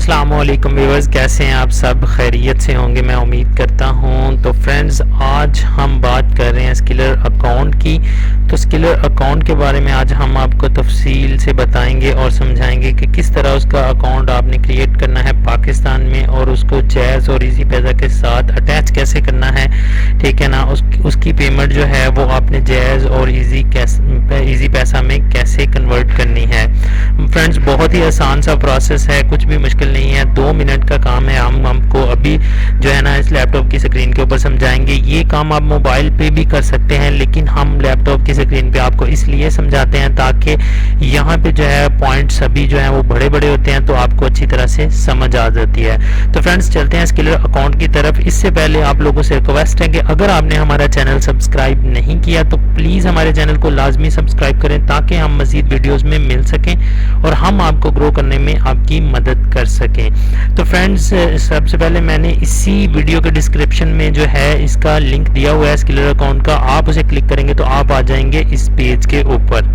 अस्सलामुअलैकुम व्यूअर्स, कैसे हैं आप सब? खैरियत से होंगे, मैं उम्मीद करता हूं। तो फ्रेंड्स, आज हम बात कर रहे हैं स्किलर अकाउंट की। तो स्किलर अकाउंट के बारे में आज हम आपको तफसील से बताएंगे और समझाएंगे कि किस तरह उसका अकाउंट आपने क्रिएट करना है पाकिस्तान में, और उसको जैज़ और इजी पैसा के साथ अटैच कैसे करना है, ठीक है ना। उसकी पेमेंट जो है वो आपने जैज़ और इजी पैसा में कैसे कन्वर्ट करनी है। फ्रेंड्स, बहुत ही आसान सा प्रोसेस है, कुछ भी मुश्किल नहीं है, 2 मिनट का काम है। हम आपको अभी जो है ना इस लैपटॉप की स्क्रीन के ऊपर समझाएंगे। ये काम आप मोबाइल पे भी कर सकते हैं, लेकिन हम लैपटॉप की स्क्रीन पे आपको इसलिए समझाते हैं ताकि यहाँ पे जो है पॉइंट सभी जो है वो बड़े बड़े होते हैं, तो आपको अच्छी तरह से समझ आ जाती है। तो फ्रेंड्स, चलते हैं स्किलर अकाउंट की तरफ। इससे पहले आप लोगों से रिक्वेस्ट है कि अगर आपने हमारा चैनल सब्सक्राइब नहीं किया तो प्लीज़ हमारे चैनल को लाजमी सब्सक्राइब करें ताकि हम मज़ीद वीडियोज़ में मिल सकें और हम आपको ग्रो करने में आपकी मदद कर सकें। तो फ्रेंड्स, सबसे पहले मैंने इसी वीडियो के डिस्क्रिप्शन में जो है इसका लिंक दिया हुआ है स्किलर अकाउंट का। आप उसे क्लिक करेंगे तो आप आ जाएंगे इस पेज के ऊपर।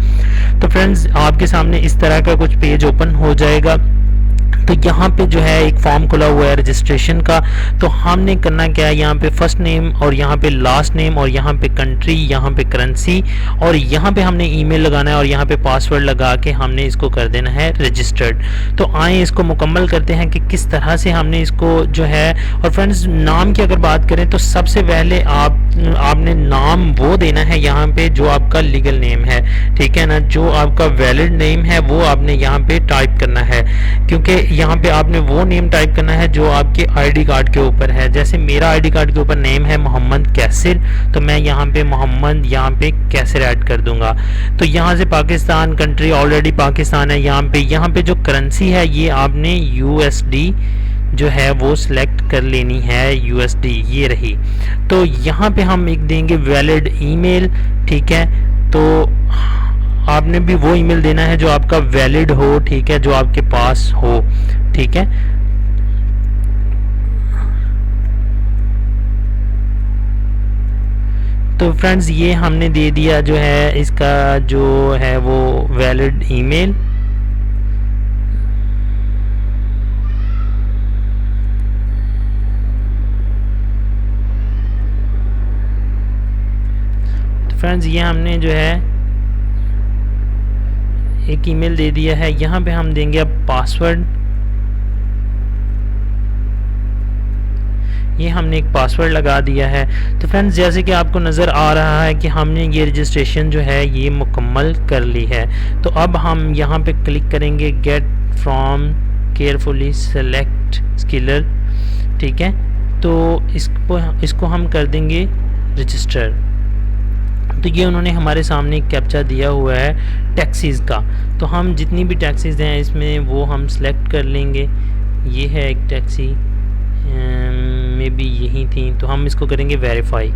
तो फ्रेंड्स, आपके सामने इस तरह का कुछ पेज ओपन हो जाएगा। तो यहाँ पे जो है एक फॉर्म खुला हुआ है रजिस्ट्रेशन का। तो हमने करना क्या है, यहाँ पे फर्स्ट नेम और यहाँ पे लास्ट नेम और यहाँ पे कंट्री, यहाँ पे करेंसी और यहाँ पे हमने ईमेल लगाना है और यहाँ पे पासवर्ड लगा के हमने इसको कर देना है रजिस्टर्ड। तो आए इसको मुकम्मल करते हैं कि किस तरह से हमने इसको जो है। और फ्रेंड्स, नाम की अगर बात करें तो सबसे पहले आपने नाम वो देना है यहाँ पे जो आपका लीगल नेम है, ठीक है ना। जो आपका वैलिड नेम है वो आपने यहाँ पे टाइप करना है, क्योंकि यहाँ पे आपने वो नेम टाइप करना है जो आपके आईडी कार्ड के ऊपर है। जैसे मेरा आईडी कार्ड के ऊपर नेम है मोहम्मद कैसर, तो मैं यहाँ पे मोहम्मद यहाँ पे कैसर ऐड कर दूंगा। तो यहाँ से पाकिस्तान, कंट्री ऑलरेडी पाकिस्तान है। यहाँ पे जो करेंसी है ये आपने यूएसडी जो है वो सिलेक्ट कर लेनी है, यूएसडी ये रही। तो यहाँ पे हम एक देंगे वैलिड ईमेल, ठीक है। तो आपने भी वो ईमेल देना है जो आपका वैलिड हो, ठीक है, जो आपके पास हो, ठीक है। तो फ्रेंड्स, ये हमने दे दिया जो है इसका जो है वो वैलिड ईमेल। तो फ्रेंड्स, ये हमने जो है एक ईमेल दे दिया है। यहाँ पे हम देंगे अब पासवर्ड। ये हमने एक पासवर्ड लगा दिया है। तो फ्रेंड्स, जैसे कि आपको नज़र आ रहा है कि हमने ये रजिस्ट्रेशन जो है ये मुकम्मल कर ली है। तो अब हम यहाँ पे क्लिक करेंगे get from carefully select scalar, ठीक है। तो इसको हम कर देंगे रजिस्टर। तो ये उन्होंने हमारे सामने एक कैप्चा दिया हुआ है टैक्सीज़ का। तो हम जितनी भी टैक्सीज़ हैं इसमें वो हम सेलेक्ट कर लेंगे। ये है एक टैक्सी, में भी यही थी, तो हम इसको करेंगे वेरीफाई।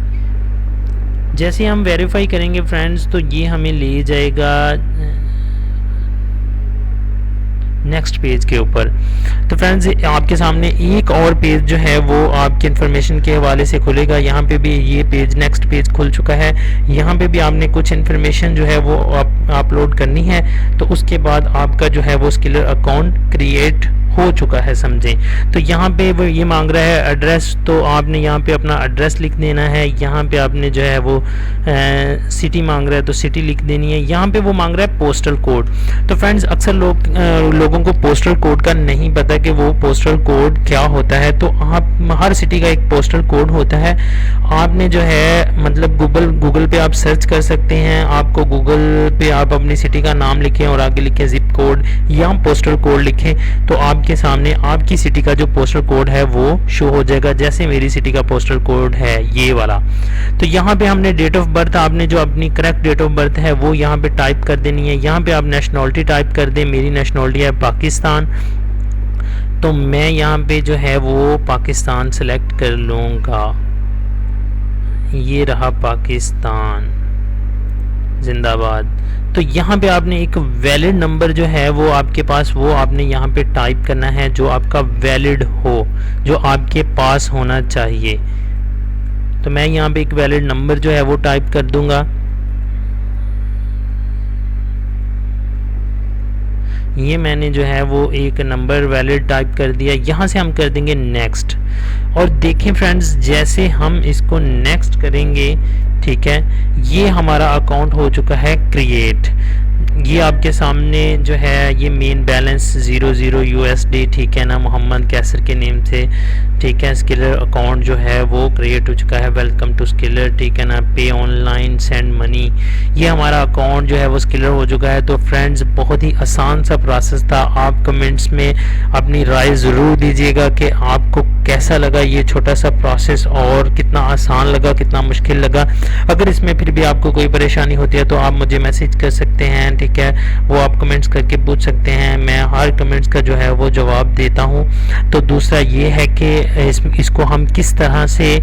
जैसे हम वेरीफाई करेंगे फ्रेंड्स, तो ये हमें ले जाएगा नेक्स्ट पेज के ऊपर। तो फ्रेंड्स, आपके सामने एक और पेज जो है वो आपकी इन्फॉर्मेशन के हवाले से खुलेगा। यहाँ पे भी ये पेज नेक्स्ट पेज खुल चुका है। यहाँ पे भी आपने कुछ इन्फॉर्मेशन जो है वो अपलोड करनी है। तो उसके बाद आपका जो है वो स्किलर अकाउंट क्रिएट हो चुका है, समझें। तो यहाँ पे वो ये मांग रहा है एड्रेस, तो आपने यहाँ पे अपना एड्रेस लिख देना है। यहाँ पे आपने जो है वो सिटी मांग रहा है तो सिटी लिख देनी है। यहाँ पे वो मांग रहा है पोस्टल कोड। तो फ्रेंड्स, अक्सर लोगों को पोस्टल कोड का नहीं पता कि वो पोस्टल कोड क्या होता है। तो आप हर सिटी का एक पोस्टल कोड होता है। आपने जो है मतलब गूगल पे आप सर्च कर सकते हैं। आपको गूगल पे आप अपनी सिटी का नाम लिखें और आगे लिखें जिप कोड या पोस्टल कोड लिखें, तो आपके सामने आपकी सिटी का जो पोस्टल कोड है वो शो हो जाएगा। जैसे मेरी सिटी का पोस्टल कोड है ये वाला। तो यहाँ पे हमने डेट ऑफ बर्थ, आपने जो अपनी करेक्ट डेट ऑफ बर्थ है वो यहाँ पे टाइप कर देनी है। यहाँ पे आप नेशनलिटी टाइप कर दें। मेरी नेशनलिटी है पाकिस्तान, तो मैं यहाँ पे जो है वो पाकिस्तान सेलेक्ट कर लूँगा। ये रहा पाकिस्तान जिंदाबाद। तो यहाँ पे आपने एक वैलिड नंबर जो है वो आपके पास, वो आपने यहाँ पे टाइप करना है जो आपका वैलिड हो, जो आपके पास होना चाहिए। तो मैं यहाँ पे एक वैलिड नंबर जो है वो टाइप कर दूंगा। ये मैंने जो है वो एक नंबर वैलिड टाइप कर दिया। यहाँ से हम कर देंगे नेक्स्ट। और देखें फ्रेंड्स, जैसे हम इसको नेक्स्ट करेंगे, ठीक है, ये हमारा अकाउंट हो चुका है क्रिएट। ये आपके सामने जो है ये मेन बैलेंस 00 USD, ठीक है ना, मोहम्मद कैसर के नेम से, ठीक है। स्किलर अकाउंट जो है वो क्रिएट हो चुका है। वेलकम टू स्किलर, ठीक है ना। पे ऑनलाइन, सेंड मनी, ये हमारा अकाउंट जो है वो स्किलर हो चुका है। तो फ्रेंड्स, बहुत ही आसान सा प्रोसेस था। आप कमेंट्स में अपनी राय ज़रूर दीजिएगा कि आपको कैसा लगा ये छोटा सा प्रोसेस, और कितना आसान लगा, कितना मुश्किल लगा। अगर इसमें फिर भी आपको कोई परेशानी होती है तो आप मुझे मैसेज कर सकते हैं, ठीक है, वो आप कमेंट्स करके पूछ सकते हैं। मैं हर कमेंट्स का जो है वो जवाब देता हूँ। तो दूसरा ये है कि इसको हम किस तरह से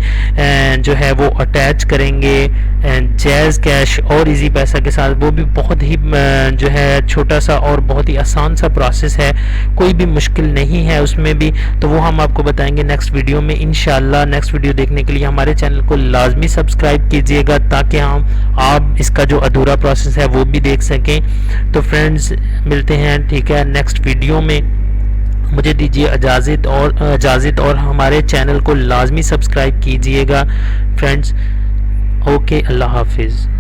जो है वो अटैच करेंगे जैज़ कैश और इजी पैसा के साथ, वो भी बहुत ही जो है छोटा सा और बहुत ही आसान सा प्रोसेस है, कोई भी मुश्किल नहीं है उसमें भी। तो वो हम आपको बताएंगे नेक्स्ट वीडियो में इंशाल्लाह। नेक्स्ट वीडियो देखने के लिए हमारे चैनल को लाजमी सब्सक्राइब कीजिएगा, ताकि आप इसका जो अधूरा प्रोसेस है वो भी देख सकें। तो फ्रेंड्स, मिलते हैं, ठीक है, नेक्स्ट वीडियो में। मुझे दीजिए इजाज़त और हमारे चैनल को लाजमी सब्सक्राइब कीजिएगा फ्रेंड्स। ओके, अल्लाह हाफिज़।